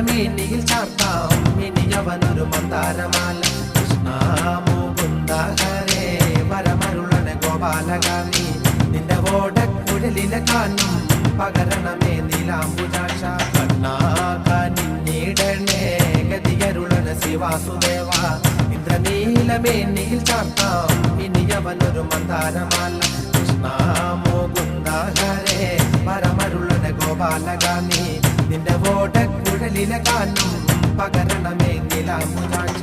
മേനിയിൽ ചാർത്താം ഇനിയവനൊരു മന്ദാരമാല കൃഷ്ണ മുകുന്ദ ഹരേ വരമരുളന ഗോപാലകാനി നിന്റെ ഓടക്കുഴലിലെ കാനും പകരണമേ നീലാംബുജാക്ഷ കണ്ണാകാനിടണേ ഗതിയരുളന ശിവാസുദേവ ഇന്ദ്രനീലമേനിയിൽ ചാർത്താം ഇനിയവനൊരു മന്ദാരമാല കൃഷ്ണ മുകുന്ദ ഹരേ വരമരുളന ഗോപാലകാനി നിന്റെ ഓടക്കുഴലിലെ കാനും പകരണമേ നീലാംബുജാക്ഷ